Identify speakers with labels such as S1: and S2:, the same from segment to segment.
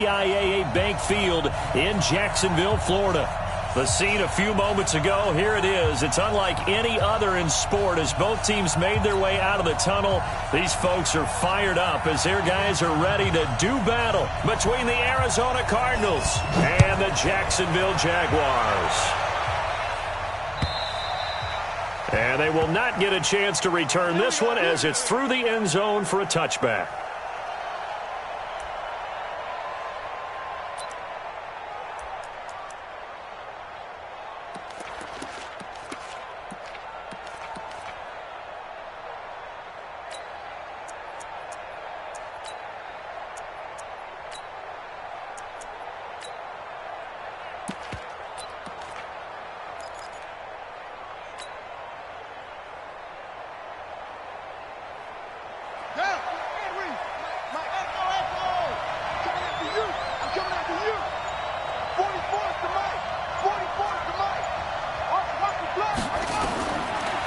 S1: IAA Bank Field in Jacksonville, Florida. The scene a few moments ago, here it is. It's unlike any other in sport as both teams made their way out of the tunnel. These folks are fired up as their guys are ready to do battle between the Arizona Cardinals and the Jacksonville Jaguars. And they will not get a chance to return this one as it's through the end zone for a touchback.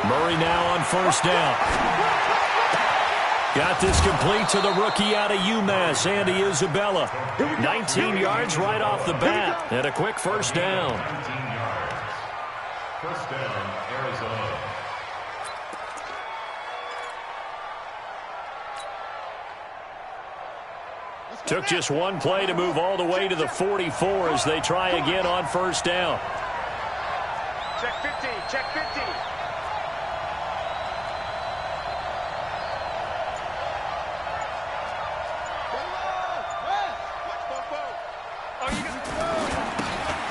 S2: Murray now on first down.
S1: Got this complete to the rookie out of UMass, Andy Isabella. 19 yards right off the bat, and a quick first down.
S2: 19 yards. First down, Arizona.
S1: Took just one play to move all the way to the 44 as they try again on first down.
S3: Check 50, check 50.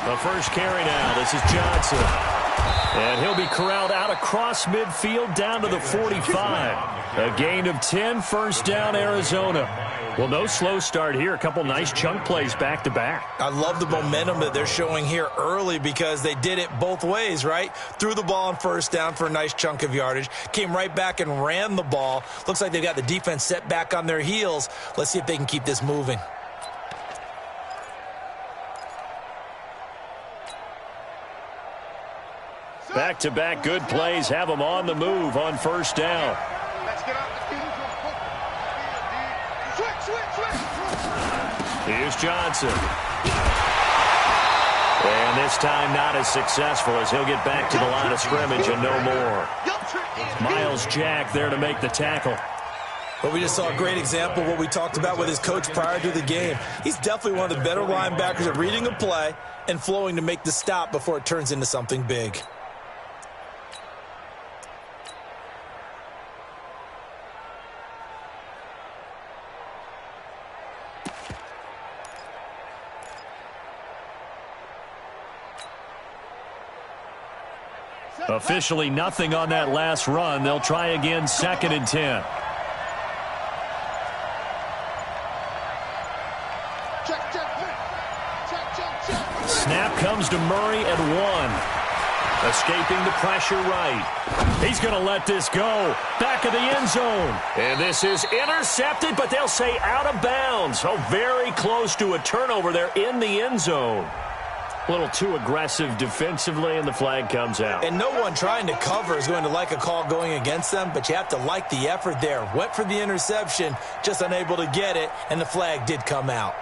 S1: The first carry now. This is Johnson. And he'll be corralled out across midfield down to the 45. A gain of 10, first down, Arizona. Well, no slow start here. A couple nice chunk plays back-to-back.
S4: I love the momentum that they're showing here early because they did it both ways, right? Threw the ball on first down for a nice chunk of yardage. Came right back and ran the ball. Looks like they've got the defense set back on their heels. Let's see if they can keep this moving.
S1: Back-to-back good plays have them on the move on first down.
S3: Let's get off the field. Switch.
S1: Here's Johnson. And this time not as successful as he'll get back to the line of scrimmage and no more. Miles Jack there to make the tackle.
S4: But we just saw a great example of what we talked about with his coach prior to the game. He's definitely one of the better linebackers at reading a play and flowing to make the stop before it turns into something big.
S1: Officially nothing on that last run. They'll try again, 2nd and 10. Snap comes to Murray at 1. Escaping the pressure right. He's going to let this go. Back of the end zone. And this is intercepted, but they'll say out of bounds. Oh, very close to a turnover there in the end zone. A little too aggressive defensively, and the flag comes out.
S4: And no one trying to cover is going to like a call going against them, but you have to like the effort there. Went for the interception, just unable to get it, and the flag did come out.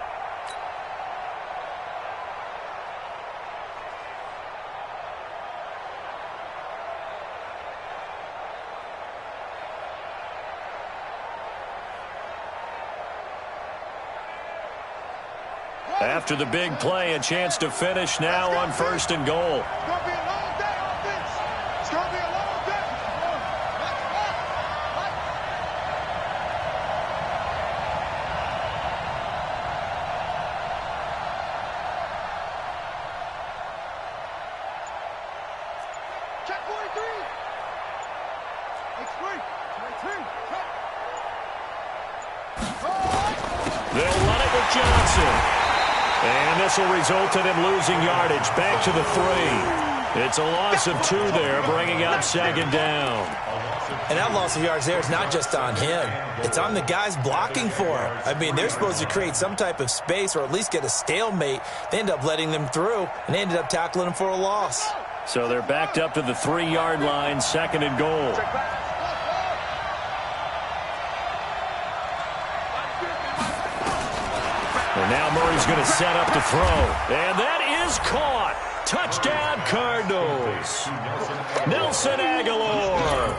S1: After the big play, a chance to finish now on 1st and goal.
S3: It's going to be a long day, offense. It's going to be a long day. Check 43. It's free. 23.
S1: They'll run it with Johnson. And this will result in him losing yardage back to the 3. It's a loss of 2 there, bringing up 2nd down.
S4: And that loss of yards there is not just on him. It's on the guys blocking for him. I mean, they're supposed to create some type of space or at least get a stalemate. They end up letting them through, and they ended up tackling him for a loss.
S1: So they're backed up to the 3-yard line, 2nd and goal. And now Murray Murray's going to set up to throw. And that is caught. Touchdown, Cardinals. Nelson Aguilar,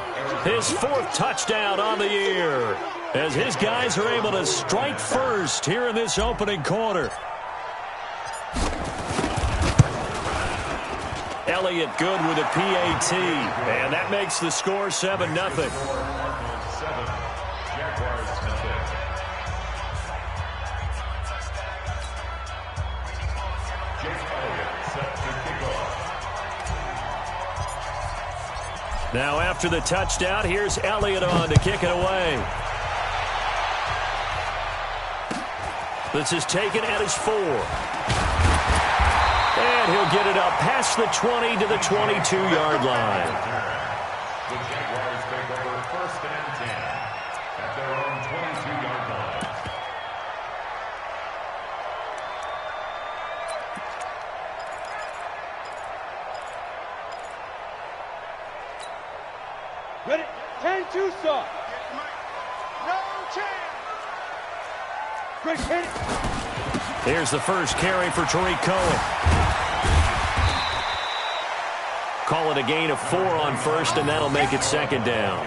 S1: his 4th touchdown on the year, as his guys are able to strike first here in this opening quarter. Elliott good with a PAT, and that makes the score 7-0. Now after the touchdown, here's Elliott on to kick it away. This is taken at his 4. And he'll get it up past the 20 to the 22-yard line.
S2: The Jaguars take over 1st and 10 at their own 22-yard line.
S3: Ready? 10-2, sir. No chance. Great hit.
S1: Here's the first carry for Tariq Cohen. Call it a gain of 4 on first, and that'll make it 2nd down.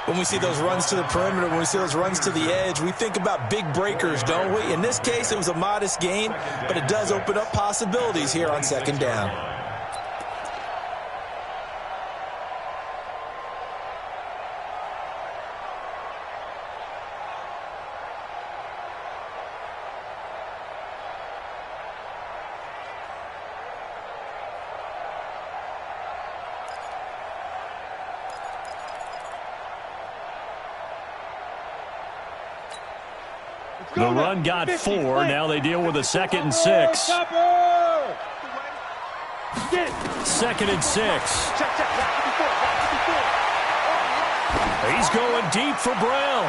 S4: When we see those runs to the perimeter, when we see those runs to the edge, we think about big breakers, don't we? In this case, it was a modest gain, but it does open up possibilities here on 2nd down.
S1: The run got 4. Now they deal with a 2nd and 6. 2nd and 6. He's going deep for Brown.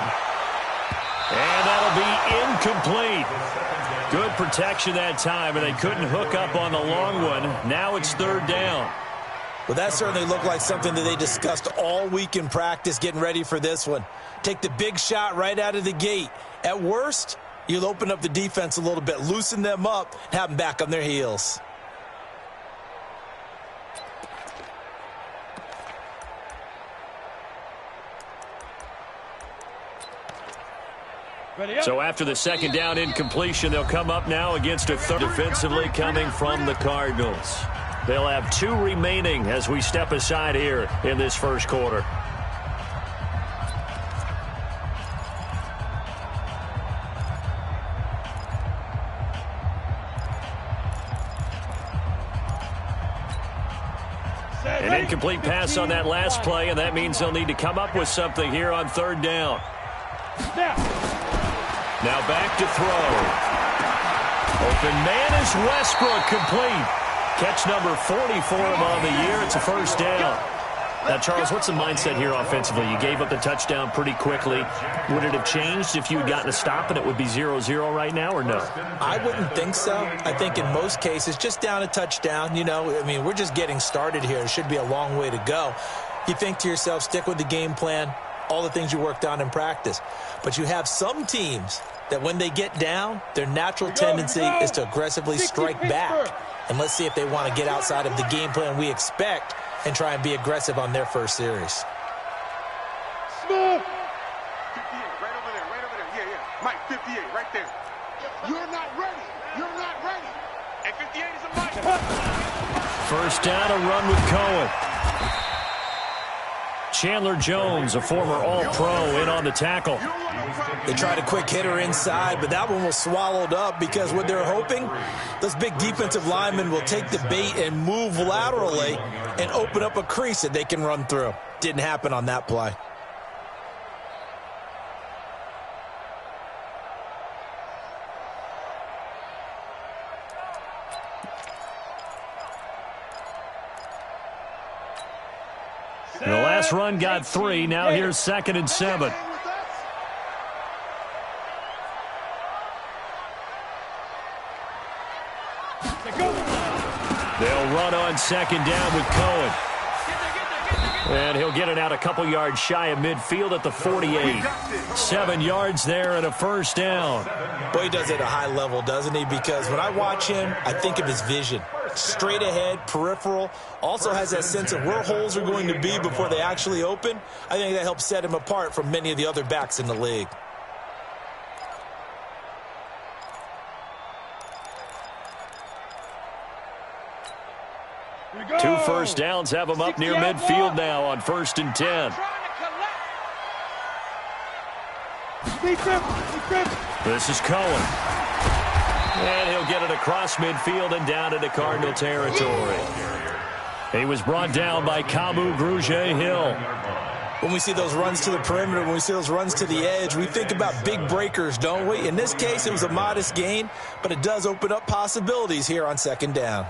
S1: And that'll be incomplete. Good protection that time, and they couldn't hook up on the long one. Now it's 3rd down.
S4: Well, that certainly looked like something that they discussed all week in practice getting ready for this one. Take the big shot right out of the gate. At worst, you'll open up the defense a little bit, loosen them up, and have them back on their heels.
S1: So after the 2nd down incompletion, they'll come up now against a 3rd defensively coming from the Cardinals. They'll have 2 remaining as we step aside here in this first quarter. An incomplete pass on that last play, and that means they'll need to come up with something here on 3rd down. Now back to throw. Open man is Westbrook, complete. Catch number 40 for him on the year. It's a 1st down. Now, Charles, what's the mindset here offensively? You gave up the touchdown pretty quickly. Would it have changed if you had gotten a stop and it would be 0-0 right now, or no?
S4: I wouldn't think so. I think in most cases, just down a touchdown, you know, I mean, we're just getting started here. It should be a long way to go. You think to yourself, stick with the game plan, all the things you worked on in practice. But you have some teams that when they get down, their natural tendency is to aggressively strike back. And let's see if they want to get outside of the game plan we expect and try and be aggressive on their first series.
S3: Smith! 58, right over there. Yeah. Mike, 58, right there. You're not ready. And 58 is a Mike.
S1: 1st down, a run with Cohen. Chandler Jones, a former All-Pro, in on the tackle.
S4: They tried a quick hitter inside, but that one was swallowed up because what they're hoping, those big defensive linemen will take the bait and move laterally and open up a crease that they can run through. Didn't happen on that play.
S1: The last run got 3. Now here's 2nd and 7. They'll run on 2nd down with Cohen. And he'll get it out a couple yards shy of midfield at the 48. 7 yards there and a first down.
S4: Boy, he does it at a high level, doesn't he? Because when I watch him, I think of his vision. Straight ahead, peripheral. Also has that sense of where holes are going to be before they actually open. I think that helps set him apart from many of the other backs in the league.
S1: Two first downs have him up near midfield now on 1st and 10. This is Cohen. And he'll get it across midfield and down into Cardinal territory. He was brought down by Kamu Grugier-Hill.
S4: When we see those runs to the perimeter, when we see those runs to the edge, we think about big breakers, don't we? In this case, it was a modest gain, but it does open up possibilities here on 2nd down.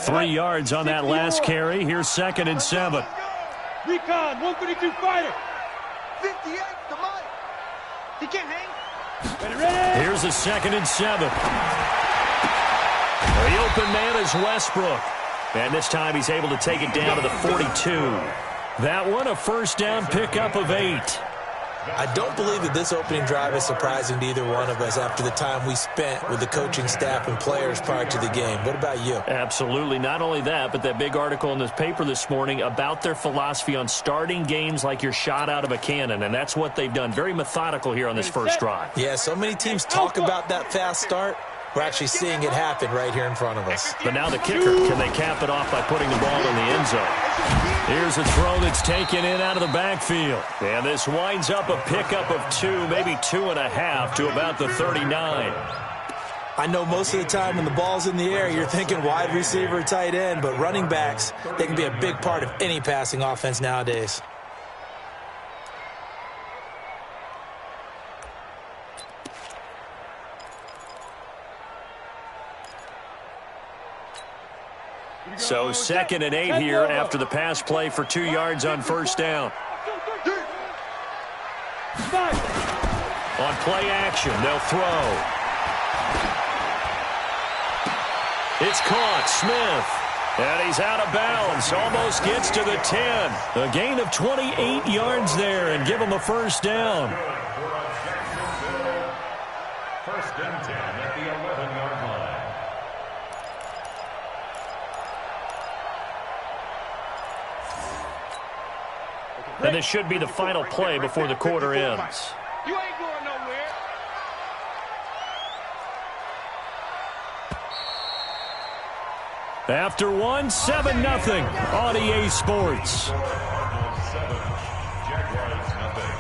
S1: Three yards on that last carry. Here's 2nd and 7.
S5: Recon, 132 fighter.
S3: 58, come on. He can't hang.
S5: Ready.
S1: Here's a 2nd and 7. The open man is Westbrook. And this time he's able to take it down to the 42. That one a first down pickup of 8.
S4: I don't believe that this opening drive is surprising to either one of us after the time we spent with the coaching staff and players prior to the game. What about you?
S1: Absolutely. Not only that, but that big article in this paper this morning about their philosophy on starting games like you're shot out of a cannon, and that's what they've done. Very methodical here on this first drive.
S4: Yeah, so many teams talk about that fast start. We're actually seeing it happen right here in front of us.
S1: But now the kicker, can they cap it off by putting the ball in the end zone? Here's a throw that's taken in out of the backfield. And this winds up a pickup of 2, maybe 2.5 to about the 39.
S4: I know most of the time when the ball's in the air, you're thinking wide receiver, tight end, but running backs, they can be a big part of any passing offense nowadays.
S1: So 2nd and 8 here after the pass play for 2 yards on first down. On play action, they'll throw. It's caught, Smith. And he's out of bounds, almost gets to the 10. A gain of 28 yards there and give him a first down.
S2: 1st and 10 at the 11-yard line.
S1: And this should be the final play before the quarter ends.
S5: You ain't going nowhere.
S1: After one, 7-0 on EA Sports.
S2: Cardinals 7, Jaguars nothing.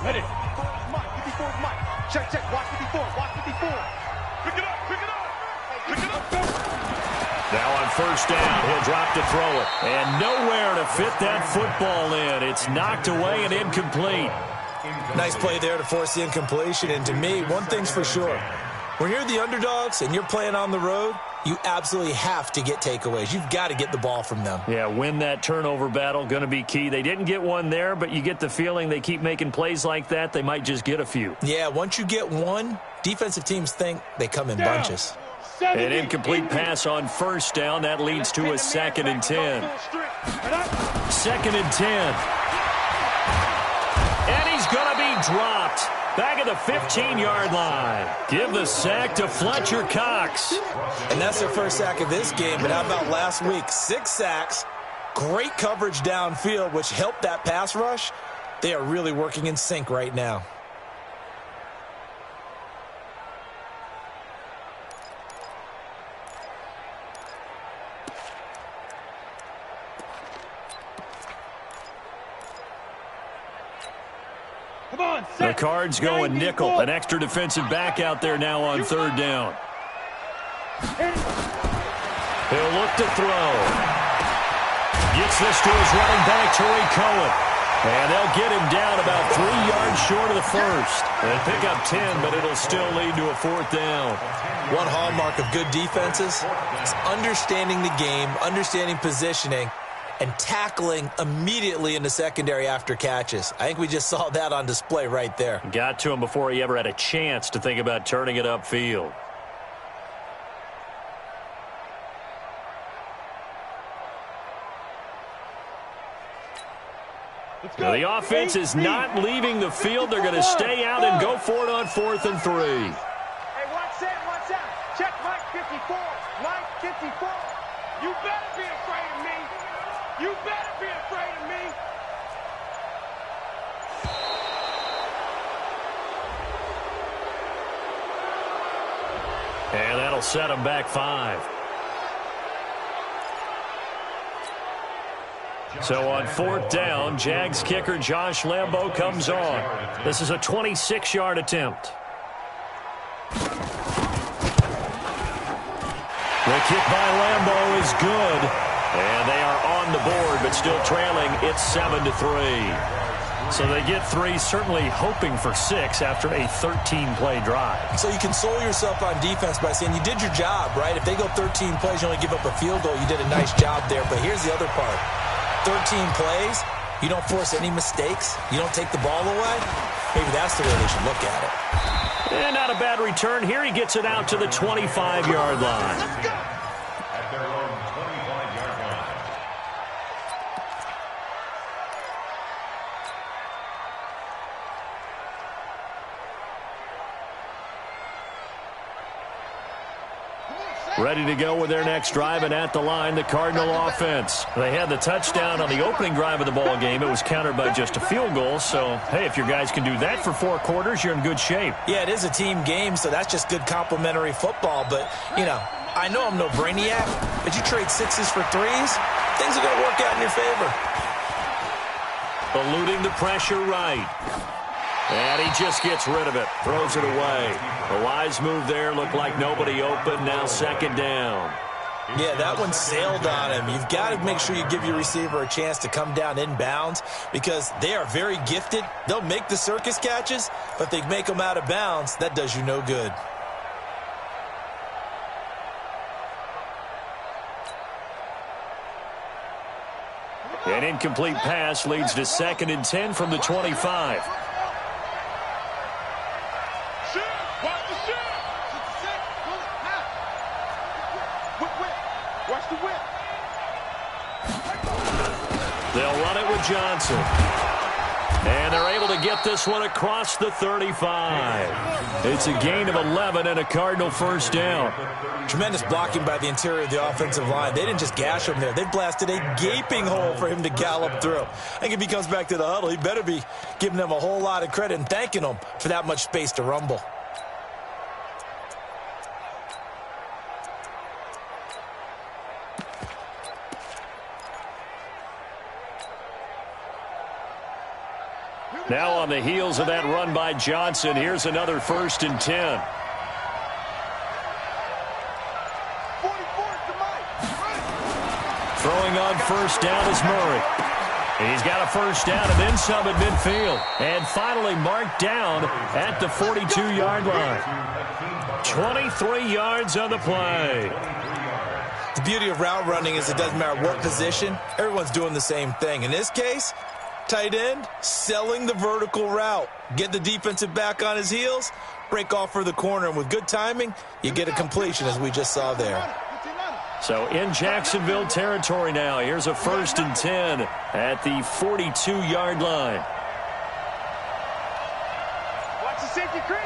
S5: Ready.
S3: Mike, 54, Mike. Check, watch 54, watch 54.
S5: Pick it up.
S1: Now on first down, he'll drop to throw it. And nowhere to fit that football in. It's knocked away and incomplete.
S4: Nice play there to force the incompletion. And to me, one thing's for sure. When you're the underdogs and you're playing on the road, you absolutely have to get takeaways. You've got to get the ball from them.
S1: Yeah, win that turnover battle, going to be key. They didn't get one there, but you get the feeling they keep making plays like that, they might just get a few.
S4: Yeah, once you get one, defensive teams think they come in bunches.
S1: An incomplete pass on first down. That leads to a 2nd and 10. 2nd and 10. And he's going to be dropped. Back at the 15-yard line. Give the sack to Fletcher Cox.
S4: And that's their first sack of this game. But how about last week? 6 sacks, great coverage downfield, which helped that pass rush. They are really working in sync right now.
S1: The Cards going nickel. An extra defensive back out there now on 3rd down. He'll look to throw. Gets this to his running back, Tariq Cohen. And they'll get him down about 3 yards short of the first. And pick up 10, but it'll still lead to a 4th down.
S4: One hallmark of good defenses is understanding the game, understanding positioning, and tackling immediately in the secondary after catches. I think we just saw that on display right there.
S1: Got to him before he ever had a chance to think about turning it upfield. Now, the offense is not leaving the field. They're going to stay out and go for it on 4th and 3.
S5: Hey, watch that, watch that. Check Mike 54. Mike 54. You better be afraid of me. You better be afraid of me.
S1: And that'll set him back 5. So on 4th down, Jags kicker Josh Lambo comes on. This is a 26-yard attempt. The kick by Lambo is good. And they are on the board, but still trailing. It's 7-3. So they get 3, certainly hoping for 6 after a 13-play drive.
S4: So you console yourself on defense by saying you did your job, right? If they go 13 plays, you only give up a field goal. You did a nice job there. But here's the other part. 13 plays, you don't force any mistakes, you don't take the ball away. Maybe that's the way they should look at it.
S1: And not a bad return. Here he gets it out to the 25-yard line.
S2: At their own 25-yard line.
S1: Ready to go with their next drive, and at the line, the Cardinal offense. They had the touchdown on the opening drive of the ball game. It was countered by just a field goal. So, hey, if your guys can do that for 4 quarters, you're in good shape.
S4: Yeah, it is a team game, so that's just good complimentary football. But, you know, I know I'm no brainiac, but you trade 6s for 3s, things are going to work out in your favor.
S1: Eluding the pressure right. And he just gets rid of it, throws it away. A wise move there, looked like nobody open, now 2nd down.
S4: Yeah, that one sailed on him. You've got to make sure you give your receiver a chance to come down inbounds because they are very gifted. They'll make the circus catches, but if they make them out of bounds, that does you no good.
S1: An incomplete pass leads to 2nd and 10 from the 25. They'll run it with Johnson. And they're able to get this one across the 35. It's a gain of 11 and a Cardinal 1st down.
S4: Tremendous blocking by the interior of the offensive line. They didn't just gash him there. They blasted a gaping hole for him to gallop through. I think if he comes back to the huddle, he better be giving them a whole lot of credit and thanking them for that much space to rumble.
S1: Now on the heels of that run by Johnson, here's another 1st and 10. Throwing on 1st down is Murray. He's got a 1st down and then some at midfield. And finally marked down at the 42-yard line. 23 yards on the play.
S4: The beauty of route running is it doesn't matter what position. Everyone's doing the same thing. In this case, tight end, selling the vertical route. Get the defensive back on his heels, break off for the corner, and with good timing, you get a completion as we just saw there.
S1: So in Jacksonville territory now, here's a 1st and 10 at the 42-yard line.
S5: Watch the safety creep.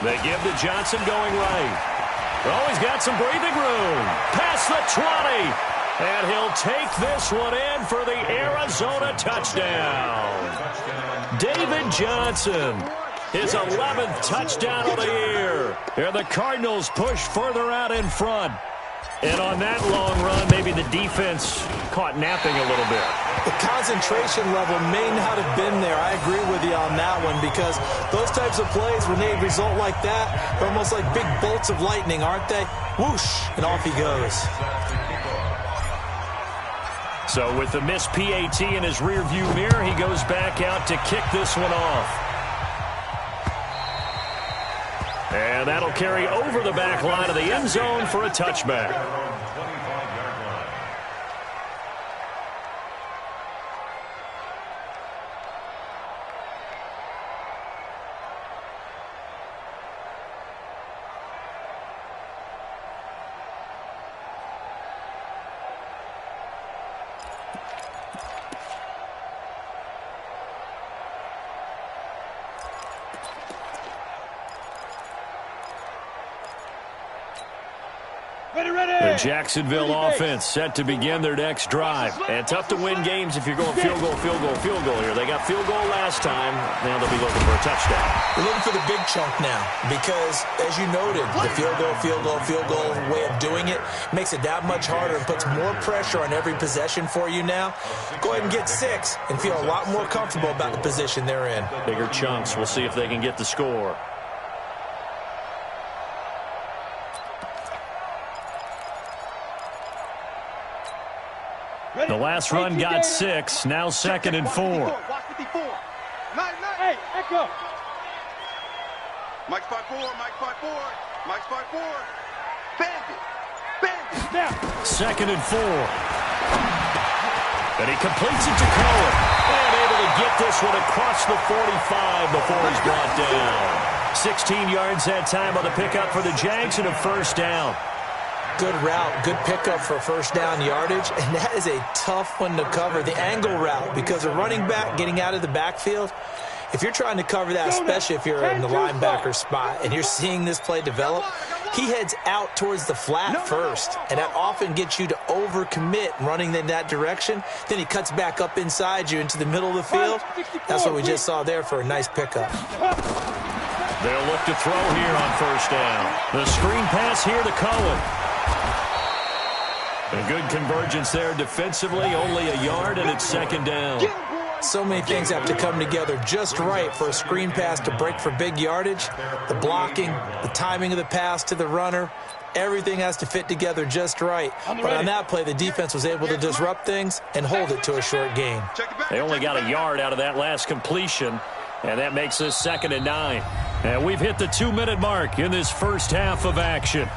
S1: They give to Johnson going right. Oh, he's got some breathing room. Past the 20. And he'll take this one in for the Arizona touchdown. David Johnson, his 11th touchdown of the year. And the Cardinals push further out in front. And on that long run, maybe the defense caught napping a little bit.
S4: The concentration level may not have been there. I agree with you on that one, because those types of plays, when they result like that, they're almost like big bolts of lightning, aren't they? Whoosh, and off he goes.
S1: So with the missed PAT in his rearview mirror, he goes back out to kick this one off. And that'll carry over the back line of the end zone for a touchback. The Jacksonville offense set to begin their next drive. And tough to win games if you're going field goal, field goal, field goal here. They got field goal last time. Now they'll be looking for a touchdown.
S4: We're looking for the big chunk now because, as you noted, the field goal, field goal, field goal way of doing it makes it that much harder and puts more pressure on every possession for you now. Go ahead and get 6 and feel a lot more comfortable about the position they're in.
S1: Bigger chunks. We'll see if they can get the score. The last run got 6. Now 2nd and 4.
S5: Hey, echo.
S3: Mike's 5-4, Mike's 5-4, Mike's 5-4. Bandit, bandit.
S5: Now.
S1: 2nd and 4. And he completes it to Cohen. And able to get this one across the 45 before he's brought down. 16 yards that time on the pickup for the Jags and a first down.
S4: Good route, good pickup for first down yardage, and that is a tough one to cover, the angle route, because a running back getting out of the backfield, if you're trying to cover that, especially if you're in the linebacker spot and you're seeing this play develop, he heads out towards the flat first, and that often gets you to overcommit running in that direction. Then he cuts back up inside you into the middle of the field. That's what we just saw there for a nice pickup.
S1: They'll look to throw here on first down. The screen pass here to Cohen. A good convergence there defensively, only a yard, and it's 2nd down.
S4: So many things have to come together just right for a screen pass to break for big yardage. The blocking, the timing of the pass to the runner, everything has to fit together just right. But on that play, the defense was able to disrupt things and hold it to a short gain.
S1: They only got a yard out of that last completion, and that makes this 2nd and 9. And we've hit the 2-minute mark in this first half of action.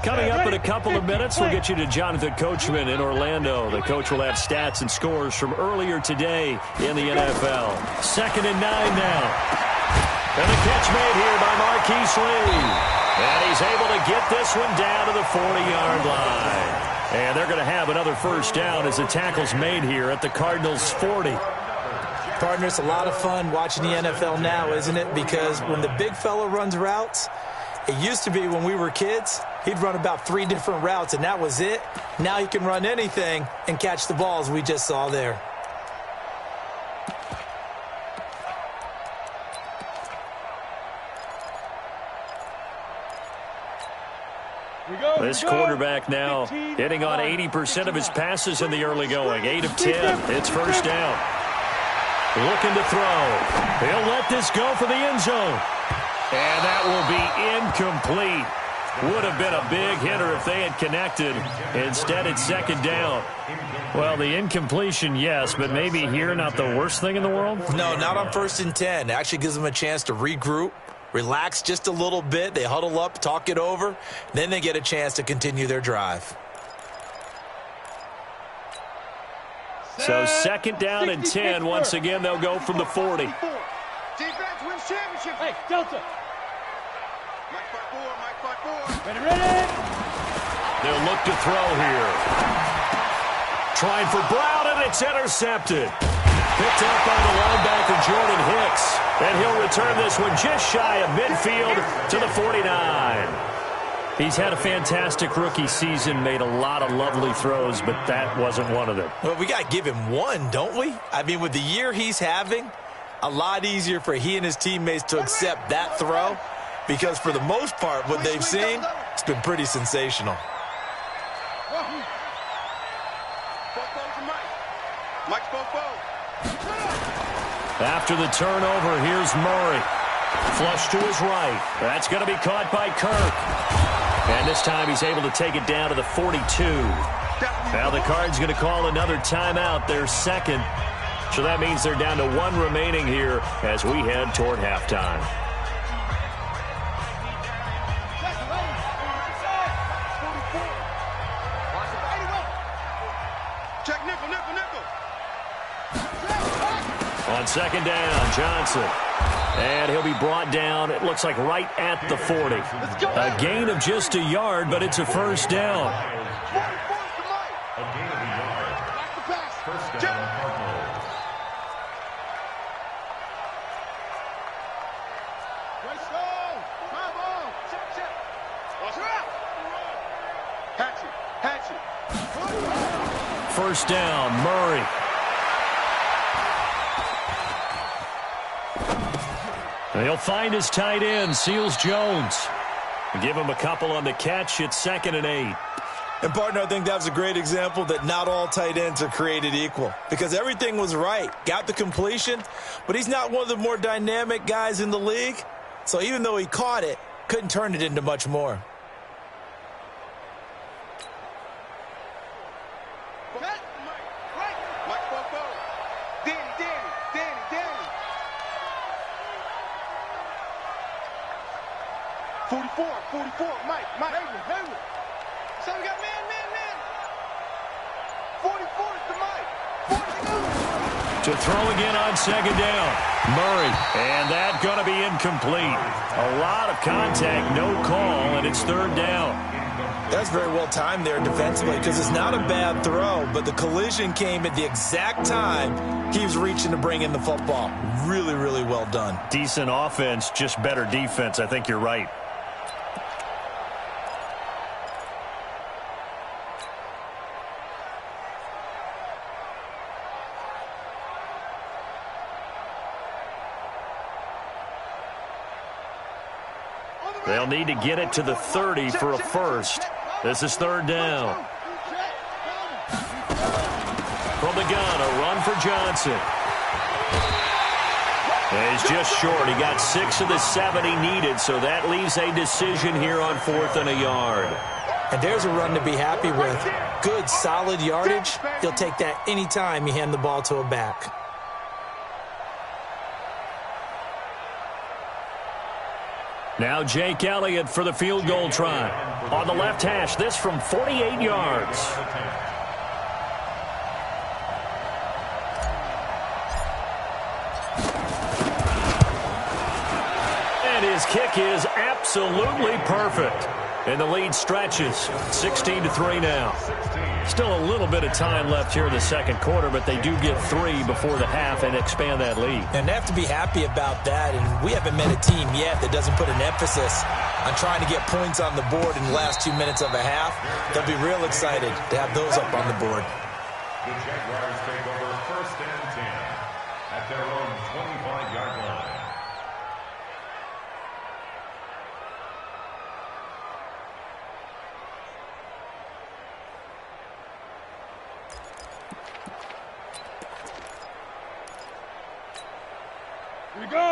S1: Coming up in a couple of minutes, we'll get you to Jonathan Coachman in Orlando. The coach will have stats and scores from earlier today in the NFL. 2nd and 9 now. And the catch made here by Marquise Lee. And he's able to get this one down to the 40-yard line. And they're going to have another first down as the tackle's made here at the Cardinals' 40.
S4: Partner, it's a lot of fun watching the NFL now, isn't it? Because when the big fella runs routes, it used to be when we were kids, he'd run about 3 different routes, and that was it. Now he can run anything and catch the balls we just saw there.
S1: This quarterback now hitting on 80% of his passes in the early going. 8 of 10. It's first down. Looking to throw. He'll let this go for the end zone. And that will be incomplete. Would have been a big hitter if they had connected. Instead, it's 2nd down. Well, the incompletion, yes, but maybe here not the worst thing in the world?
S4: No, not on 1st and 10. It actually gives them a chance to regroup, relax just a little bit. They huddle up, talk it over. Then they get a chance to continue their drive.
S1: So 2nd down and 10. Once again, they'll go from the 40.
S5: Defense wins championship. Hey, Delta.
S3: Mike 5-4, Mike 5-4.
S5: Ready.
S1: They'll look to throw here. Trying for Brown, and it's intercepted. Picked up by the linebacker, Jordan Hicks. And he'll return this one just shy of midfield to the 49. He's had a fantastic rookie season, made a lot of lovely throws, but that wasn't one of them.
S4: Well, we got to give him one, don't we? I mean, with the year he's having, a lot easier for he and his teammates to accept that throw, because for the most part, what they've seen, it's been pretty sensational.
S1: After the turnover, here's Murray. Flush to his right. That's going to be caught by Kirk. And this time he's able to take it down to the 42. Now the Card's going to call another timeout, their second. So that means they're down to one remaining here as we head toward halftime. On second down, Johnson. And he'll be brought down, it looks like right at the 40. A gain of just a yard, but it's a first down.
S2: A gain of a yard. First down, Cardinals.
S1: First down, Murray. He'll find his tight end, Seals Jones. Give him a couple on the catch. It's 2nd and 8.
S4: And, partner, I think that was a great example that not all tight ends are created equal, because everything was right. Got the completion, but he's not one of the more dynamic guys in the league. So even though he caught it, couldn't turn it into much more.
S5: Mike. So we got man. 44 is the Mike. 42.
S1: To throw again on second down. Murray. And that going to be incomplete. A lot of contact, no call, and it's 3rd down.
S4: That's very well timed there defensively, because it's not a bad throw, but the collision came at the exact time he was reaching to bring in the football. Really, really well done.
S1: Decent offense, just better defense. I think you're right. They'll need to get it to the 30 for a first. This is 3rd down. From the gun, a run for Johnson. And he's just short. He got 6 of the 7 he needed, so that leaves a decision here on 4th and a yard.
S4: And there's a run to be happy with. Good, solid yardage. He'll take that anytime you hand the ball to a back.
S1: Now Jake Elliott for the field goal try. On the left hash, this from 48 yards. And his kick is absolutely perfect. And the lead stretches. 16-3 now. Still a little bit of time left here in the second quarter, but they do get 3 before the half and expand that lead.
S4: And they have to be happy about that. And we haven't met a team yet that doesn't put an emphasis on trying to get points on the board in the last 2 minutes of a half. They'll be real excited to have those up on the board.
S2: The Jaguars take over 1st and 10 at their own 25-yard line.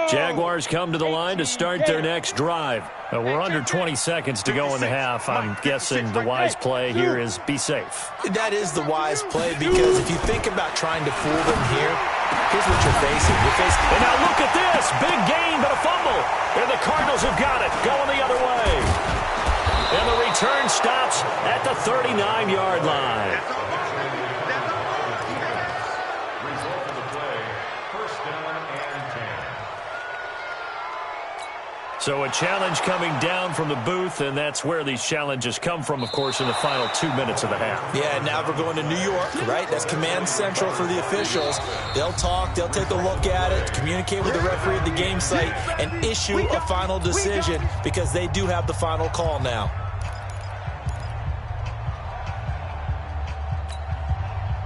S1: Jaguars come to the line to start their next drive. We're under 20 seconds to go in the half. I'm guessing the wise play here is be safe.
S4: That is the wise play, because if you think about trying to fool them here, here's what you're facing.
S1: And now look at this. Big gain, but a fumble. And the Cardinals have got it. Going the other way. And the return stops at the 39-yard line.
S2: Result of the play, 1st down and 10.
S1: So a challenge coming down from the booth, and that's where these challenges come from, of course, in the final 2 minutes of the half.
S4: Yeah, now we're going to New York, right? That's command central for the officials. They'll talk, they'll take a look at it, communicate with the referee at the game site, and issue a final decision, because they do have the final call now.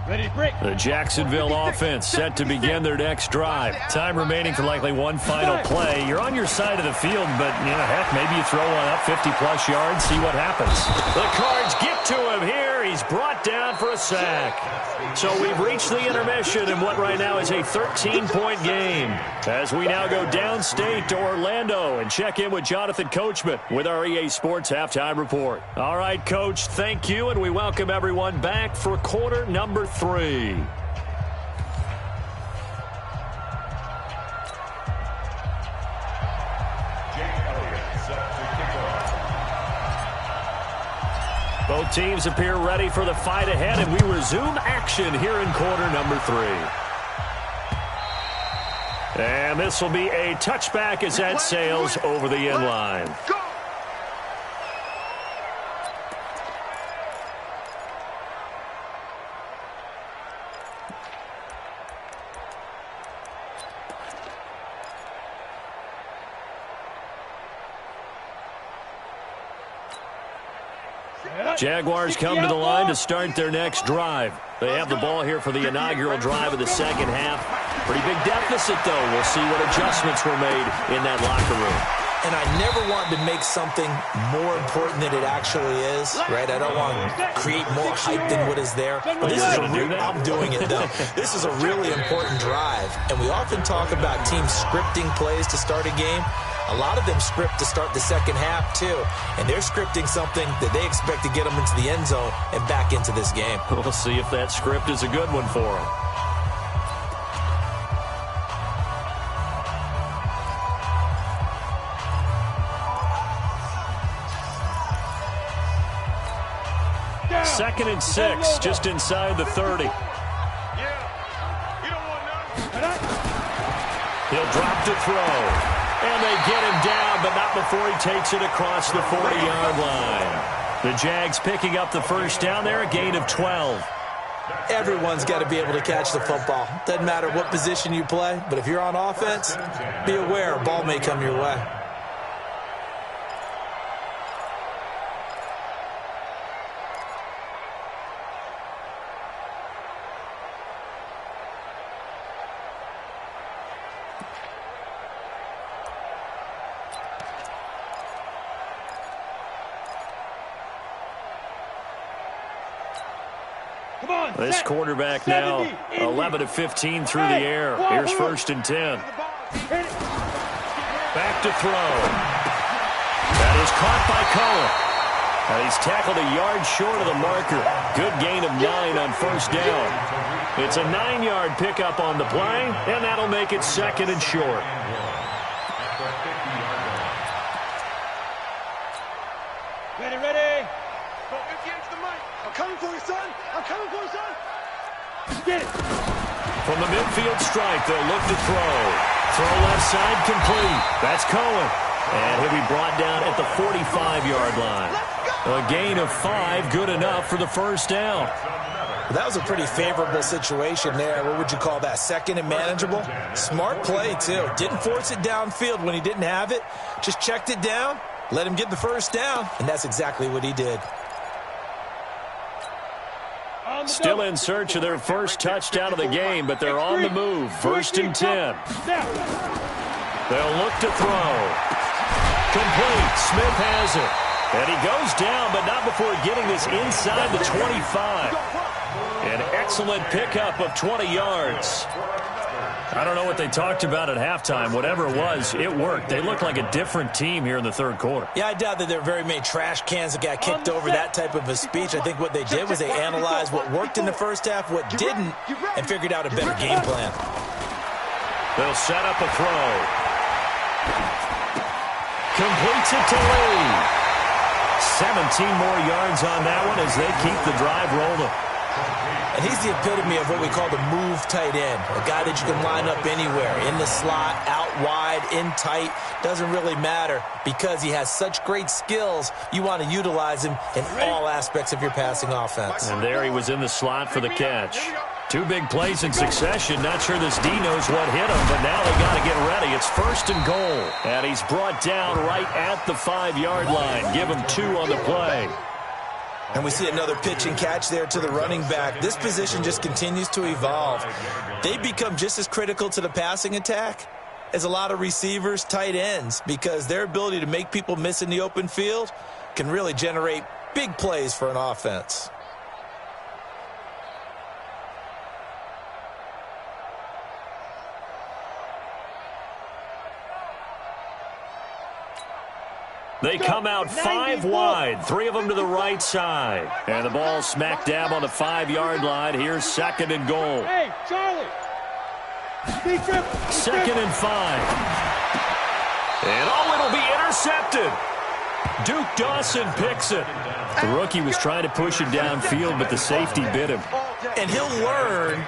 S1: The Jacksonville offense set to begin their next drive. Time remaining for likely one final play. You're on your side of the field, but, heck, maybe you throw one up 50-plus yards, see what happens. The Cards get to him here. He's brought down for a sack. So we've reached the intermission in what right now is a 13-point game. As we now go downstate to Orlando and check in with Jonathan Coachman with our EA Sports Halftime Report. All right, Coach, thank you, and we welcome everyone back for quarter number 3. Both teams appear ready for the fight ahead, and we resume action here in quarter number 3. And this will be a touchback as that sails over the end line. Jaguars come to the line to start their next drive. They have the ball here for the inaugural drive of the second half. Pretty big deficit, though. We'll see what adjustments were made in that locker room.
S4: And I never want to make something more important than it actually is, right? I don't want to create more hype than what is there. But this is I'm doing it, though. This is a really important drive. And we often talk about teams scripting plays to start a game. A lot of them script to start the second half, too. And they're scripting something that they expect to get them into the end zone and back into this game.
S1: We'll see if that script is a good one for them. Second and 6, just inside the 30. He'll drop to throw. And they get him down, but not before he takes it across the 40-yard line. The Jags picking up the first down there, a gain of 12.
S4: Everyone's got to be able to catch the football. Doesn't matter what position you play, but if you're on offense, be aware a ball may come your way.
S1: This quarterback now 11 of 15 through the air. Here's first and 10. Back to throw. That is caught by Cohen. And he's tackled a yard short of the marker. Good gain of 9 on first down. It's a 9-yard pickup on the play, and that'll make it second and short.
S5: Ready. Go engage the mic. I'm coming for you, son. I'm coming for you, son. Get it.
S1: From the midfield stripe, they'll look to throw. Throw left side complete. That's Cohen. And he'll be brought down at the 45-yard line. A gain of 5, good enough for the first down.
S4: That was a pretty favorable situation there. What would you call that? Second and manageable? Smart play, too. Didn't force it downfield when he didn't have it. Just checked it down, let him get the first down, and that's exactly what he did.
S1: Still in search of their first touchdown of the game, but they're on the move. First and 10. They'll look to throw. Complete. Smith has it. And he goes down, but not before getting this inside the 25. An excellent pickup of 20 yards. I don't know what they talked about at halftime. Whatever it was, it worked. They look like a different team here in the third quarter.
S4: Yeah, I doubt that there are very many trash cans that got kicked over that type of a speech. I think what they did was they analyzed what worked in the first half, what didn't, and figured out a better game plan.
S1: They'll set up a throw. Completes it to Lee. 17 more yards on that one as they keep the drive rolling.
S4: And he's the epitome of what we call the move tight end. A guy that you can line up anywhere. In the slot, out wide, in tight. Doesn't really matter because he has such great skills. You want to utilize him in all aspects of your passing offense.
S1: And there he was in the slot for the catch. 2 big plays in succession. Not sure this D knows what hit him, but now they got to get ready. It's first and goal. And he's brought down right at the 5-yard line. Give him 2 on the play.
S4: And we see another pitch and catch there to the running back. This position just continues to evolve. They become just as critical to the passing attack as a lot of receivers, tight ends, because their ability to make people miss in the open field can really generate big plays for an offense.
S1: They come out 5 wide, 3 of them to the right side. And the ball smack dab on the 5-yard line. Here's 2nd and goal.
S5: Hey, Charlie.
S1: 2nd and 5. And it'll be intercepted. Duke Dawson picks it. The rookie was trying to push it downfield, but the safety bit him.
S4: And he'll learn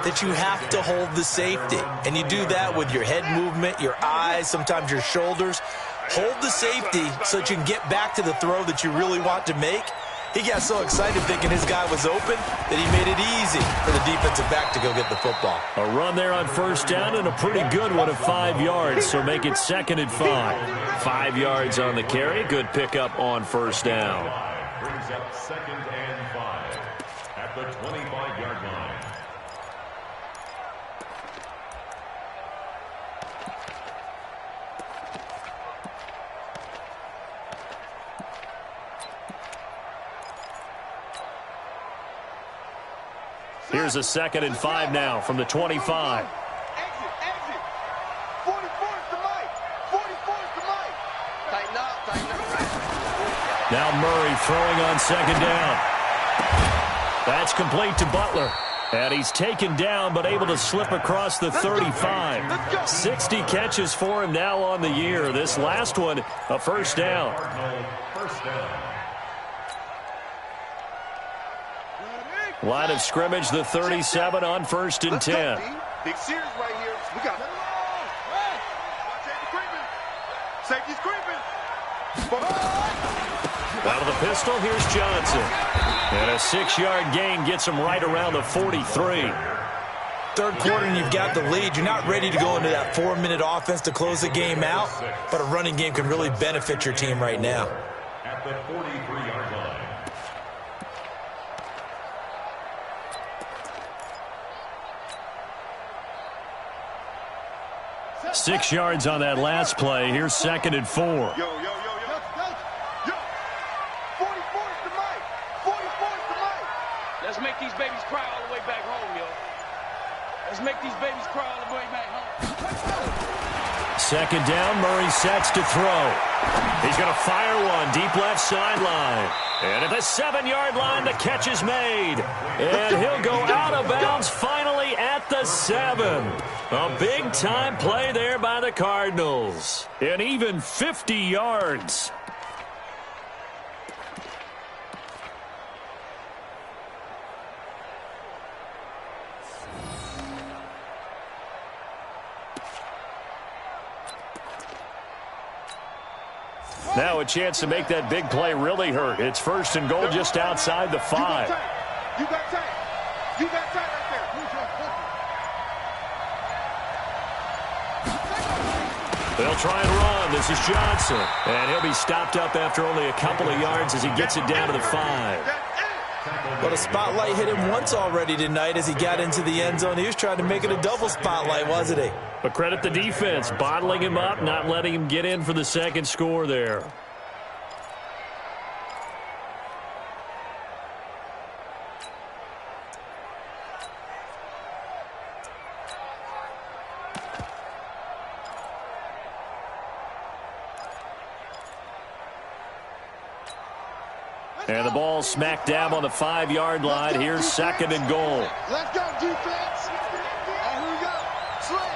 S4: that you have to hold the safety. And you do that with your head movement, your eyes, sometimes your shoulders. Hold the safety so that you can get back to the throw that you really want to make. He got so excited thinking his guy was open that he made it easy for the defensive back to go get the football.
S1: A run there on 1st down and a pretty good one of 5 yards, so make it 2nd and 5. 5 yards on the carry. Good pickup on 1st down.
S2: Brings up 2nd and 5 at the 25-yard line.
S1: Here's a 2nd and 5 now from the 25.
S3: Exit. 44 is the mic. 44 is the mic. Tighten up.
S1: Now Murray throwing on 2nd down. That's complete to Butler. And he's taken down but able to slip across the 35. 60 catches for him now on the year. This last one, a 1st down.
S2: First down.
S1: Line of scrimmage, the 37 on 1st and 10.
S3: Big series right here. We got safety's creeping.
S1: Out of the pistol, here's Johnson. And a 6-yard gain gets him right around the 43.
S4: 3rd quarter and you've got the lead. You're not ready to go into that 4-minute offense to close the game out, but a running game can really benefit your team right now.
S2: At the 43-yard line.
S1: 6 yards on that last play. Here's 2nd and 4.
S3: Yo. 44 is the mic. 44 is the mic.
S5: Let's make these babies cry all the way back home, yo. Let's make these babies cry all the way back home.
S1: 2nd down, Murray sets to throw. He's going to fire one deep left sideline. And at the 7-yard line, the catch is made. And he'll go out of bounds finally at the 7. A big-time play there by the Cardinals. And even 50 yards. Now a chance to make that big play really hurt. It's 1st and goal just outside the 5.
S3: You got tight. You got tight right there.
S1: They'll try and run. This is Johnson. And he'll be stopped up after only a couple of yards as he gets it down to the 5.
S4: But a spotlight hit him once already tonight as he got into the end zone. He was trying to make it a double spotlight, wasn't he?
S1: But credit the defense, bottling him up, not letting him get in for the 2nd score there. And the ball smack dab on the 5-yard line. Here's 2nd and goal.
S3: Let's go, defense. And here we go. Slam.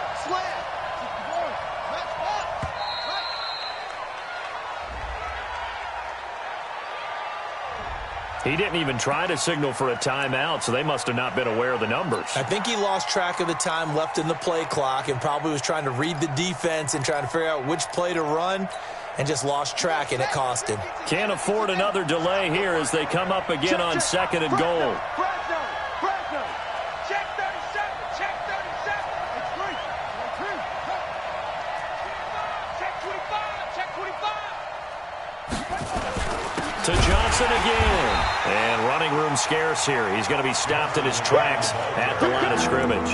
S1: He didn't even try to signal for a timeout, so they must have not been aware of the numbers.
S4: I think he lost track of the time left in the play clock and probably was trying to read the defense and trying to figure out which play to run and just lost track, and it cost him.
S1: Can't afford another delay here as they come up again on 2nd and goal.
S5: Check 37. Check 37. Check 25. Check 25.
S1: To Johnson. Jackson again. And running room scarce here. He's going to be stopped in his tracks at the line of scrimmage.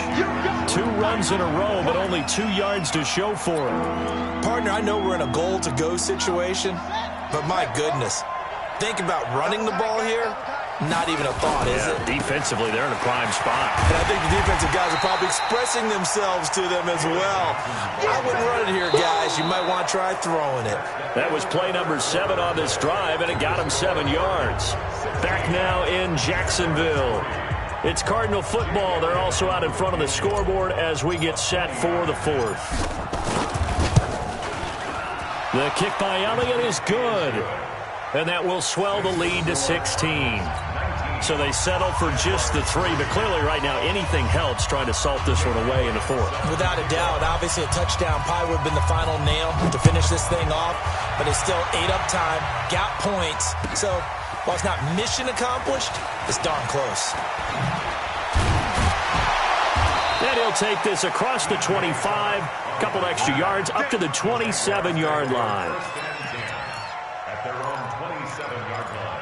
S1: 2 runs in a row, but only 2 yards to show for him.
S4: Partner, I know we're in a goal-to-go situation, but my goodness. Think about running the ball here. Not even a thought, is it?
S1: Defensively, they're in a prime spot.
S4: And I think the defensive guys are probably expressing themselves to them as well. I wouldn't run it here, guys. You might want to try throwing it.
S1: That was play number 7 on this drive, and it got him 7 yards. Back now in Jacksonville. It's Cardinal football. They're also out in front of the scoreboard as we get set for the 4th. The kick by Elliott is good. And that will swell the lead to 16. So they settle for just the 3, but clearly right now anything helps trying to salt this one away in the 4th.
S4: Without a doubt, obviously a touchdown probably would have been the final nail to finish this thing off, but it's still ate up time, got points. So while it's not mission accomplished, it's darn close.
S1: And he'll take this across the 25, couple extra yards up to the 27-yard line.
S2: At their own 27-yard line.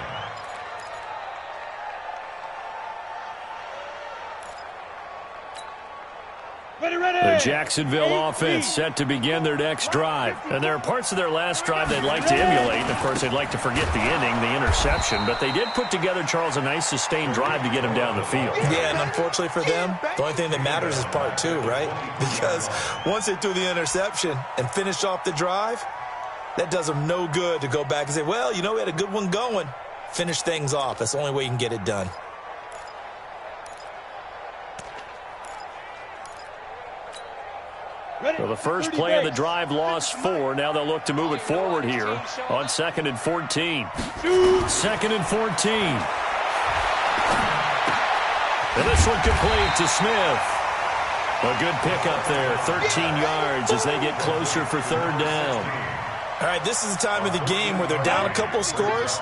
S1: The Jacksonville offense set to begin their next drive. And there are parts of their last drive they'd like to emulate. And, of course, they'd like to forget the ending, the interception. But they did put together, Charles, a nice sustained drive to get him down the field.
S4: Yeah, and unfortunately for them, the only thing that matters is part 2, right? Because once they threw the interception and finished off the drive, that does them no good to go back and say, well, you know, we had a good one going. Finish things off. That's the only way you can get it done.
S1: So the first play of the drive lost 4. Now they'll look to move it forward here on 2nd and 14. 2nd and 14. And this one complete to Smith. A good pickup there, 13 yards as they get closer for 3rd down.
S4: All right, this is the time of the game where they're down a couple of scores,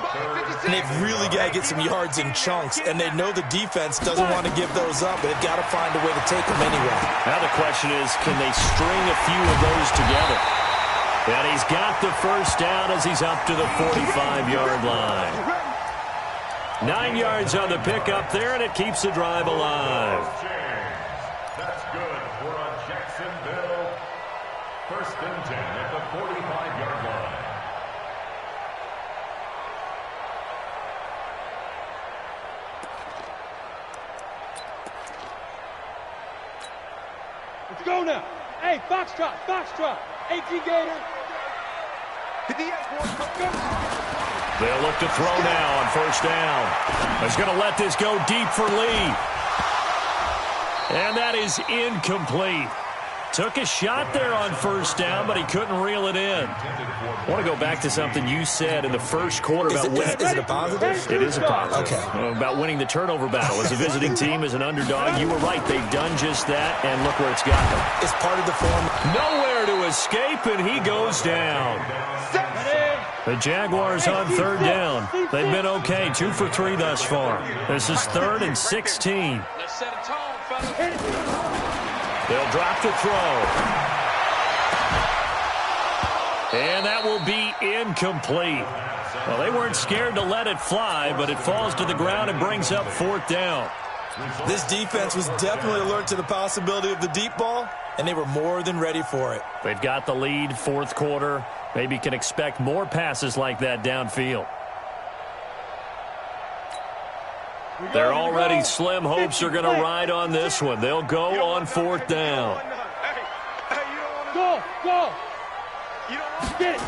S4: and they've really got to get some yards in chunks, and they know the defense doesn't want to give those up, but they've got to find a way to take them anyway.
S1: Now the question is, can they string a few of those together? And he's got the first down as he's up to the 45-yard line. 9 yards on the pickup there, and it keeps the drive alive.
S2: That's good for a Jacksonville 1st and 10 at the 45-yard line.
S5: Let's go now. Hey, Foxtrot, Foxtrot. AT Gator.
S1: They'll look to throw now on 1st down. He's going to let this go deep for Lee. And that is incomplete. Took a shot there on 1st down, but he couldn't reel it in. I want to go back to something you said in the first quarter about winning.
S4: Is it a positive?
S1: It is a positive.
S4: Okay.
S1: About winning the turnover battle. As a visiting team, as an underdog, you were right. They've done just that, and look where it's got them.
S4: It's part of the form.
S1: Nowhere to escape, and he goes down. The Jaguars on 3rd down. They've been okay, 2 for 3 thus far. This is 3rd and 16.
S5: Let's set a tone, fellas.
S1: They'll drop to throw. And that will be incomplete. Well, they weren't scared to let it fly, but it falls to the ground and brings up 4th down.
S4: This defense was definitely alert to the possibility of the deep ball, and they were more than ready for it.
S1: They've got the lead, 4th quarter. Maybe can expect more passes like that downfield. They're already slim hopes are going to ride on this one. They'll go on 4th down.
S5: Go, go. Get it.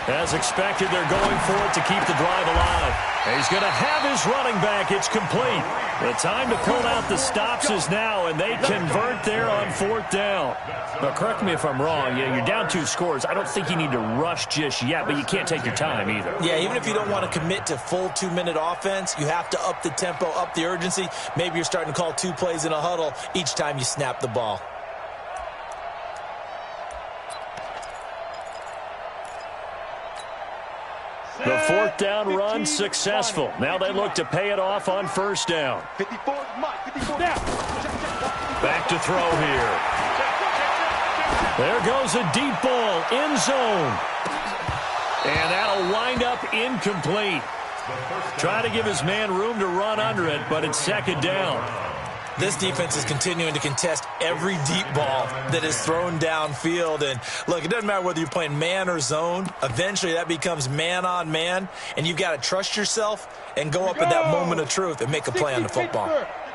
S1: As expected, they're going for it to keep the drive alive. He's going to have his running back. It's complete. The time to pull out the stops is now, and they convert there on 4th down. Now, correct me if I'm wrong. Yeah, you're down 2 scores. I don't think you need to rush just yet, but you can't take your time either.
S4: Yeah, even if you don't want to commit to full 2-minute offense, you have to up the tempo, up the urgency. Maybe you're starting to call 2 plays in a huddle each time you snap the ball.
S1: The 4th down run successful. Now they look to pay it off on 1st down.
S5: 54 Mike, 54 down.
S1: Back to throw here. There goes a deep ball, end zone. And that'll wind up incomplete. Trying to give his man room to run under it, but it's second down.
S4: This defense is continuing to contest every deep ball that is thrown downfield. And, look, it doesn't matter whether you're playing man or zone. Eventually, that becomes man-on-man, and you've got to trust yourself and go up at that moment of truth and make a play on the football.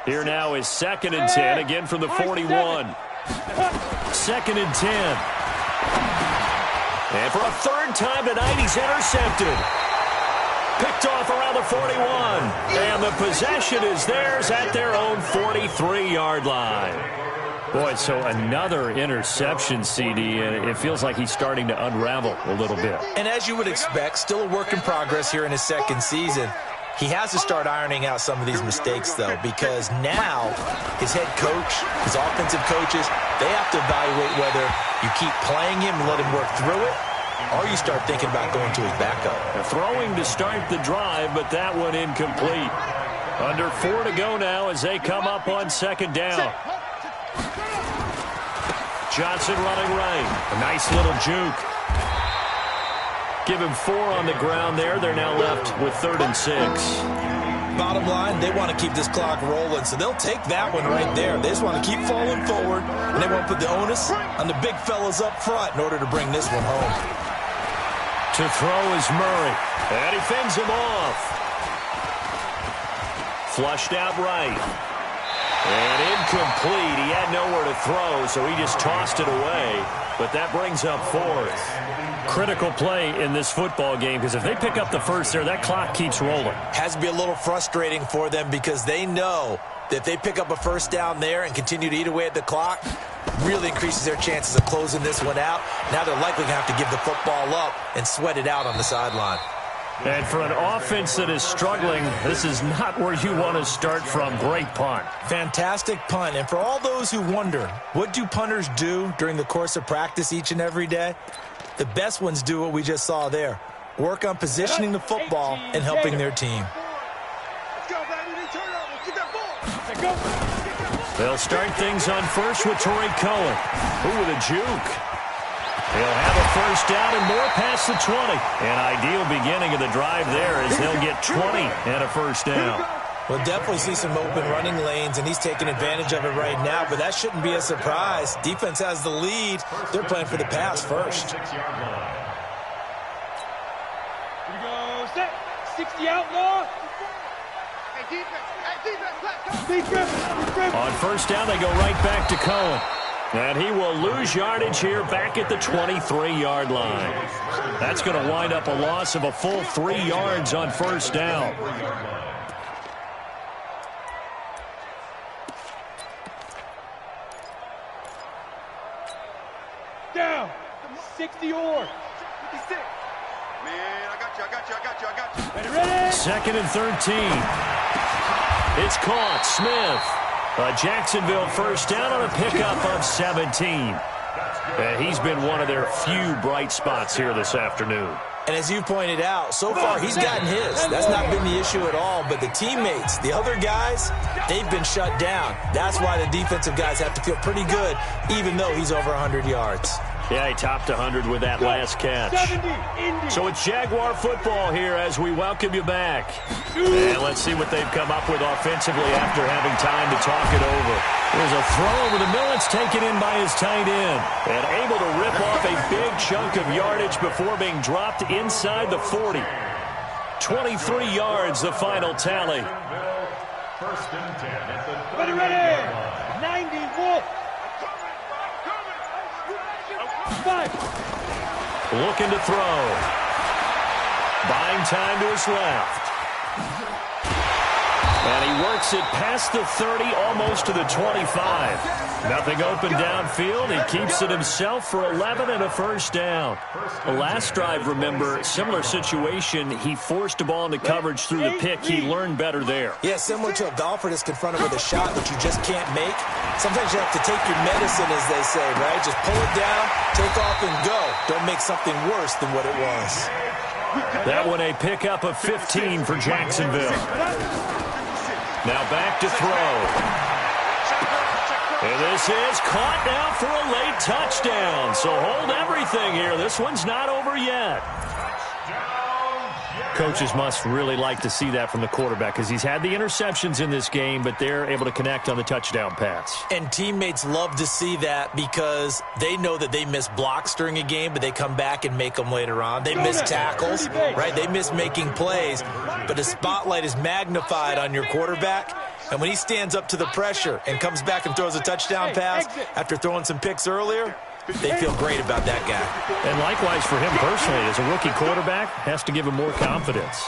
S1: Here now is 2nd and 10, again from the 41. 2nd and 10. And for a third time tonight, he's intercepted. Picked off around the 41. And the possession is theirs at their own 43-yard line. Boy, so another interception, CD, and it feels like he's starting to unravel a little bit.
S4: And as you would expect, still a work in progress here in his second season. He has to start ironing out some of these mistakes, though, because now his head coach, his offensive coaches, they have to evaluate whether you keep playing him and let him work through it, or you start thinking about going to his backup.
S1: Throwing to start the drive, but that one incomplete. Under 4 to go now as they come up on 2nd down. Johnson running right. A nice little juke. Give him 4 on the ground there. They're now left with 3rd and 6.
S4: Bottom line, they want to keep this clock rolling, so they'll take that one right there. They just want to keep falling forward, and they want to put the onus on the big fellas up front in order to bring this one home.
S1: To throw is Murray, and he fends him off. Flushed out right. And incomplete. He had nowhere to throw, so he just tossed it away. But that brings up 4th. Critical play in this football game, because if they pick up the first there, that clock keeps rolling.
S4: Has to be a little frustrating for them because they know that if they pick up a first down there and continue to eat away at the clock, really increases their chances of closing this one out. Now they're likely going to have to give the football up and sweat it out on the sideline.
S1: And for an offense that is struggling, this is not where you want to start from. Great punt.
S4: Fantastic punt. And for all those who wonder, what do punters do during the course of practice each and every day? The best ones do what we just saw there. Work on positioning the football and helping their team.
S1: They'll start things on first with Torrey Cohen. Ooh, with a juke. They'll have a first down and more past the 20. An ideal beginning of the drive there as they'll get 20 and a first down.
S4: We'll definitely see some open running lanes, and he's taking advantage of it right now, but that shouldn't be a surprise. Defense has the lead. They're playing for the pass first.
S5: Here we go, set. 60 outlaw. Hey, defense.
S1: On first down, they go right back to Cohen. And he will lose yardage here back at the 23-yard line. That's going to wind up a loss of a full 3 yards on first down.
S5: Down. 60 or
S3: 56. Man, I got you.
S5: Ready?
S1: 2nd and 13. It's caught. Smith. A Jacksonville first down on a pickup of 17. And he's been one of their few bright spots here this afternoon.
S4: And as you pointed out, so far he's gotten his. That's not been the issue at all. But the teammates, the other guys, they've been shut down. That's why the defensive guys have to feel pretty good, even though he's over 100 yards.
S1: Yeah, he topped 100 with that last catch. So it's Jaguar football here as we welcome you back. And let's see what they've come up with offensively after having time to talk it over. There's a throw over the middle. It's taken in by his tight end. And able to rip off a big chunk of yardage before being dropped inside the 40. 23 yards, the final tally.
S2: First and 10 at the
S5: Ready. 90 Wolf. 5.
S1: Looking to throw. Buying time to his left. And he works it past the 30, almost to the 25. Nothing open downfield. He keeps it himself for 11 and a first down. The last drive, remember, similar situation. He forced a ball into coverage through the pick. He learned better there.
S4: Yeah, similar to a golfer that's confronted with a shot that you just can't make. Sometimes you have to take your medicine, as they say, right? Just pull it down, take off, and go. Don't make something worse than what it was.
S1: That one a pickup of 15 for Jacksonville. Now back to throw. And this is caught now for a late touchdown. So hold everything here. This one's not over yet.
S2: Touchdown,
S1: Coaches must really like to see that from the quarterback because he's had the interceptions in this game, but they're able to connect on the touchdown pass.
S4: And teammates love to see that because they know that they miss blocks during a game, but they come back and make them later on. They miss tackles, right? They miss making plays, but the spotlight is magnified on your quarterback. And when he stands up to the pressure and comes back and throws a touchdown pass after throwing some picks earlier, they feel great about that guy.
S1: And likewise for him personally, as a rookie quarterback, has to give him more confidence.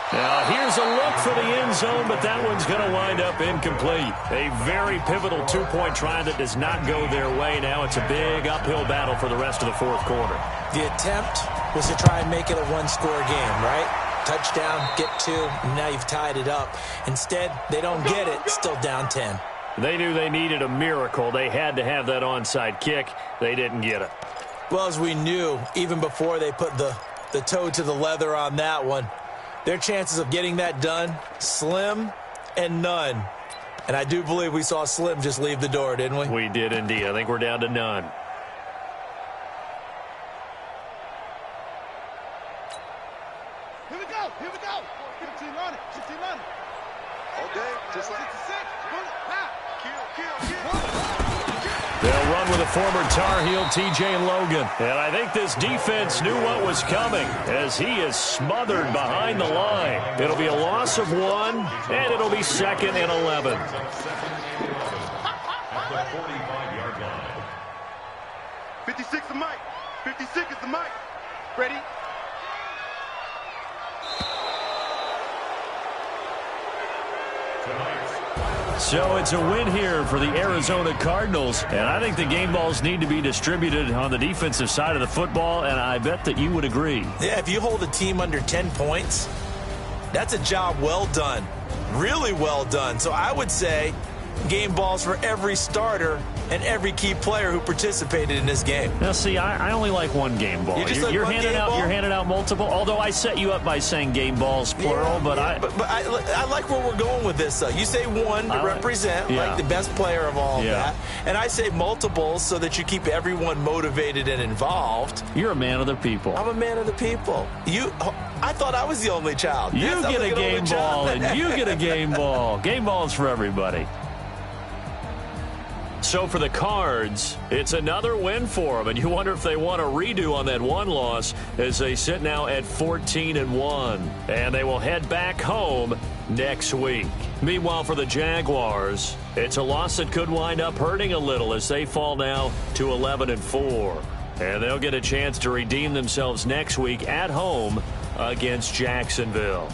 S1: Now here's a look for the end zone, but that one's going to wind up incomplete. A very pivotal two-point try that does not go their way. Now it's a big uphill battle for the rest of the fourth quarter. The attempt was to try and make it a one-score game, right? Touchdown, get two, and now you've tied it up. Instead, they don't get it, still down 10. They knew they needed a miracle. They had to have that onside kick. They didn't get it.
S4: Well, as we knew, even before they put the toe to the leather on that one, their chances of getting that done, slim and none. And I do believe we saw Slim just leave the door, didn't we?
S1: We did indeed. I think we're down to none.
S5: Here we go. Here we go. 15 on it. 15 on it. All day. Just like 66.
S1: They'll run with a former Tar Heel, T.J. Logan. And I think this defense knew what was coming as he is smothered behind the line. It'll be a loss of 1, and it'll be 2nd and 11.
S2: At the 45-yard line.
S3: 56 is the mic. 56 is the mic. Ready?
S1: So it's a win here for the Arizona Cardinals, and I think the game balls need to be distributed on the defensive side of the football, and I bet that you would agree.
S4: Yeah, if you hold a team under 10 points, that's a job well done, really well done. So I would say game balls for every starter and every key player who participated in this game.
S1: Now, see, I only like one game ball. You're handing out multiple, although I set you up by saying game balls, plural. But
S4: I like where we're going with this, though. You say one to represent, like the best player of all of that. And I say multiples so that you keep everyone motivated and involved.
S1: You're a man of the people.
S4: I'm a man of the people. I thought I was the only child.
S1: You get a game ball, and you get a game ball. Game balls for everybody. So for the Cards, it's another win for them, and you wonder if they want a redo on that one loss as they sit now at 14-1, and they will head back home next week. Meanwhile, for the Jaguars, it's a loss that could wind up hurting a little as they fall now to 11-4, and they'll get a chance to redeem themselves next week at home against Jacksonville.